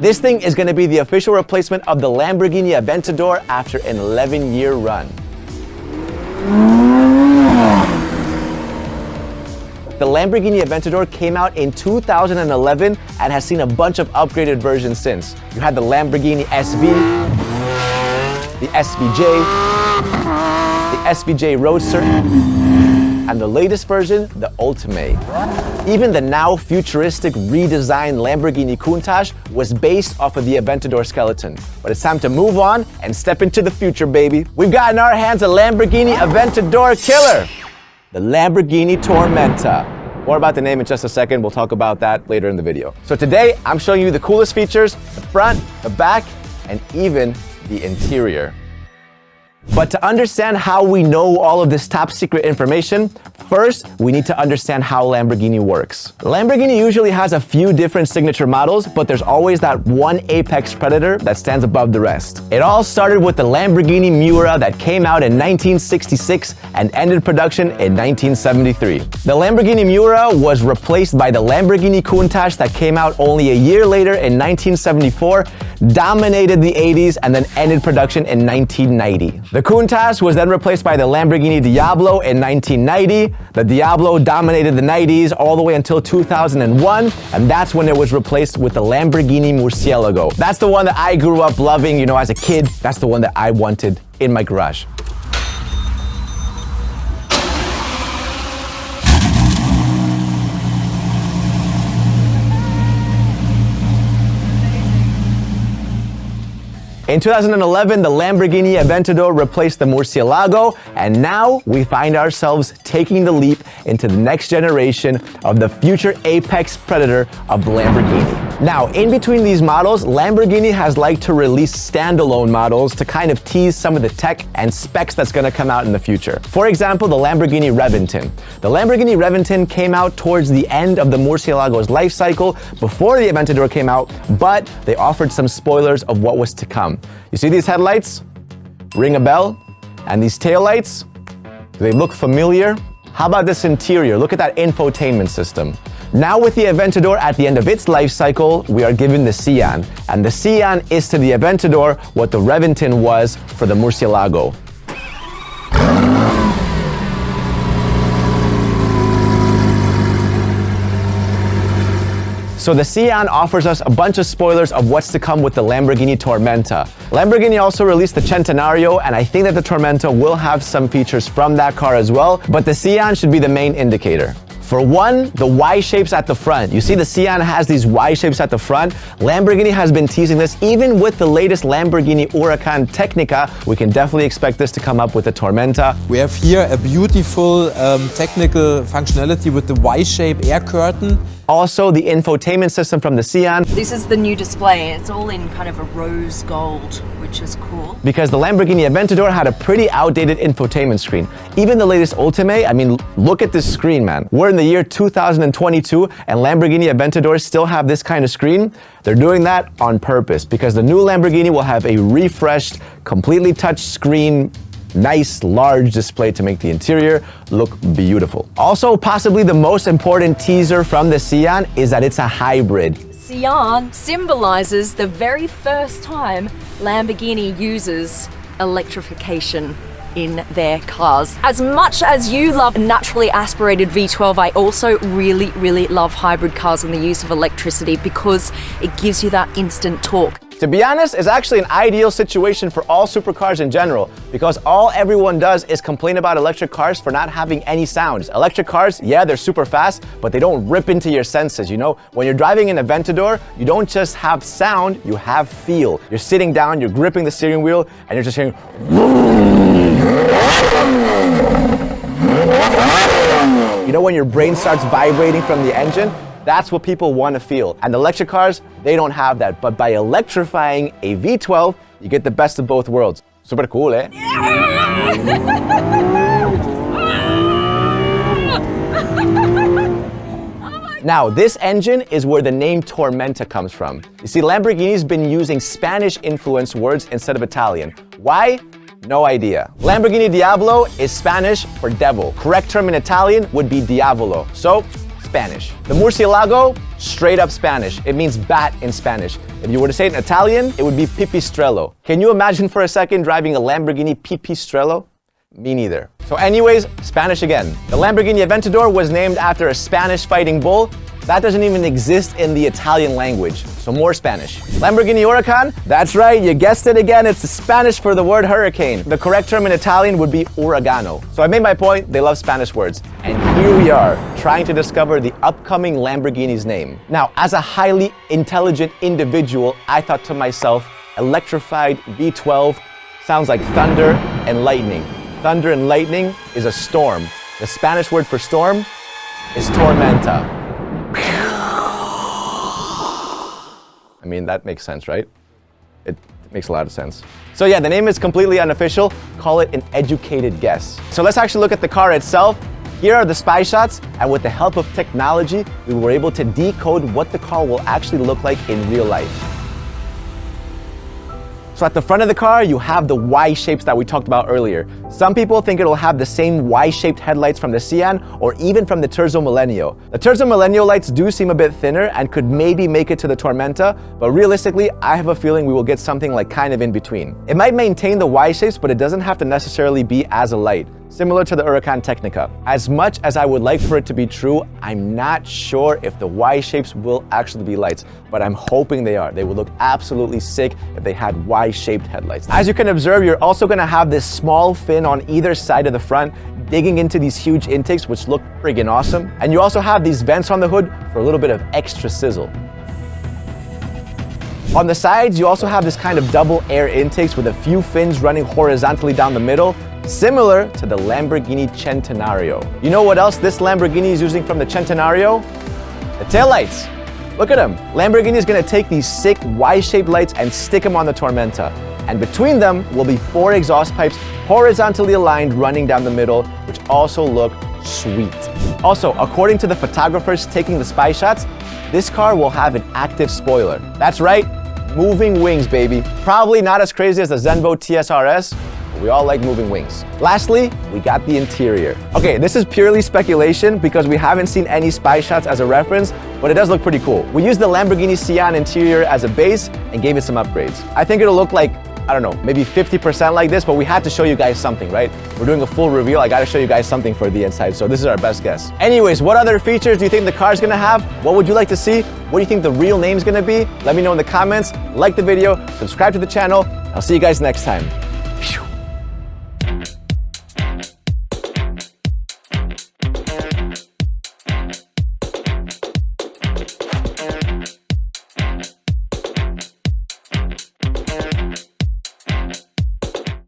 This thing is going to be the official replacement of the Lamborghini Aventador after an 11-year run. The Lamborghini Aventador came out in 2011 and has seen a bunch of upgraded versions since. You had the Lamborghini SV, the SVJ, the SVJ Roadster, and the latest version, the Ultimate. Even the now futuristic redesigned Lamborghini Countach was based off of the Aventador skeleton. But it's time to move on and step into the future, baby. We've got in our hands a Lamborghini Aventador killer, the Lamborghini Tormenta. More about the name in just a second. We'll talk about that later in the video. So today, I'm showing you the coolest features, the front, the back, and even the interior. But to understand how we know all of this top secret information, first, we need to understand how Lamborghini works. Lamborghini usually has a few different signature models, but there's always that one apex predator that stands above the rest. It all started with the Lamborghini Miura that came out in 1966 and ended production in 1973. The Lamborghini Miura was replaced by the Lamborghini Countach that came out only a year later in 1974, dominated the 80s, and then ended production in 1990. The Countach was then replaced by the Lamborghini Diablo in 1990. The Diablo dominated the 90s all the way until 2001, and that's when it was replaced with the Lamborghini Murcielago. That's the one that I grew up loving, as a kid. That's the one that I wanted in my garage. In 2011, the Lamborghini Aventador replaced the Murcielago, and now we find ourselves taking the leap into the next generation of the future apex predator of the Lamborghini. Now, in between these models, Lamborghini has liked to release standalone models to kind of tease some of the tech and specs that's going to come out in the future. For example, the Lamborghini Reventon. The Lamborghini Reventon came out towards the end of the Murcielago's life cycle before the Aventador came out, but they offered some spoilers of what was to come. You see these headlights? Ring a bell? And these taillights? Do they look familiar? How about this interior? Look at that infotainment system. Now with the Aventador at the end of its life cycle, we are given the Sian. And the Sian is to the Aventador what the Reventon was for the Murcielago. So the Sian offers us a bunch of spoilers of what's to come with the Lamborghini Tormenta. Lamborghini also released the Centenario, and I think that the Tormenta will have some features from that car as well, but the Sian should be the main indicator. For one, the Y shapes at the front. You see the Sian has these Y shapes at the front. Lamborghini has been teasing this. Even with the latest Lamborghini Huracan Technica, we can definitely expect this to come up with the Tormenta. We have here a beautiful technical functionality with the Y-shape air curtain. Also, the infotainment system from the Sian. This is the new display. It's all in kind of a rose gold, which is cool. Because the Lamborghini Aventador had a pretty outdated infotainment screen. Even the latest Ultimate, look at this screen, man. We're in the year 2022 and Lamborghini Aventadors still have this kind of screen. They're doing that on purpose because the new Lamborghini will have a refreshed, completely touch screen, nice large display to make the interior look beautiful. Also, possibly the most important teaser from the Sian is that it's a hybrid. Sian symbolizes the very first time Lamborghini uses electrification in their cars. As much as you love naturally aspirated V12, I also really love hybrid cars and the use of electricity because it gives you that instant torque. To be honest, it's actually an ideal situation for all supercars in general because all everyone does is complain about electric cars for not having any sounds. Electric cars, yeah, they're super fast, but they don't rip into your senses, When you're driving an Aventador, you don't just have sound, you have feel. You're sitting down, you're gripping the steering wheel, and you're just hearing when your brain starts vibrating from the engine? That's what people want to feel. And electric cars, they don't have that. But by electrifying a V12, you get the best of both worlds. Super cool, eh? Now, this engine is where the name Tormenta comes from. You see, Lamborghini's been using Spanish-influenced words instead of Italian. Why? No idea. Lamborghini Diablo is Spanish for devil. Correct term in Italian would be diavolo. So, Spanish. The murcielago, straight up Spanish. It means bat in Spanish. If you were to say it in Italian, it would be pipistrello. Can you imagine for a second driving a Lamborghini pipistrello? Me neither. So anyways, Spanish again. The Lamborghini Aventador was named after a Spanish fighting bull. That doesn't even exist in the Italian language, so more Spanish. Lamborghini Huracan, that's right, you guessed it again, it's the Spanish for the word hurricane. The correct term in Italian would be uragano. So I made my point, they love Spanish words. And here we are, trying to discover the upcoming Lamborghini's name. Now, as a highly intelligent individual, I thought to myself, electrified V12 sounds like thunder and lightning. Thunder and lightning is a storm. The Spanish word for storm is tormenta. I mean, that makes sense, right? It makes a lot of sense. So yeah, the name is completely unofficial. Call it an educated guess. So let's actually look at the car itself. Here are the spy shots, and with the help of technology, we were able to decode what the car will actually look like in real life. So at the front of the car, you have the Y shapes that we talked about earlier. Some people think it'll have the same Y-shaped headlights from the Sian or even from the Terzo Millennio. The Terzo Millennio lights do seem a bit thinner and could maybe make it to the Tormenta, but realistically, I have a feeling we will get something like kind of in between. It might maintain the Y shapes, but it doesn't have to necessarily be as a light, similar to the Huracan Technica. As much as I would like for it to be true, I'm not sure if the Y shapes will actually be lights, but I'm hoping they are. They would look absolutely sick if they had Y-shaped headlights. As you can observe, you're also gonna have this small fin on either side of the front, digging into these huge intakes, which look friggin' awesome. And you also have these vents on the hood for a little bit of extra sizzle. On the sides, you also have this kind of double air intakes with a few fins running horizontally down the middle, similar to the Lamborghini Centenario. You know what else this Lamborghini is using from the Centenario? The taillights. Look at them. Lamborghini is going to take these sick Y-shaped lights and stick them on the Tormenta. And between them will be 4 exhaust pipes horizontally aligned running down the middle, which also look sweet. Also, according to the photographers taking the spy shots, this car will have an active spoiler. That's right, moving wings, baby. Probably not as crazy as the Zenvo TSRS, but we all like moving wings. Lastly, we got the interior. Okay, this is purely speculation because we haven't seen any spy shots as a reference, but it does look pretty cool. We used the Lamborghini Sian interior as a base and gave it some upgrades. I think it'll look like, I don't know, maybe 50% like this, but we had to show you guys something, right? We're doing a full reveal. I gotta show you guys something for the inside, so this is our best guess. Anyways, what other features do you think the car's gonna have? What would you like to see? What do you think the real name's gonna be? Let me know in the comments. Like the video, subscribe to the channel. I'll see you guys next time.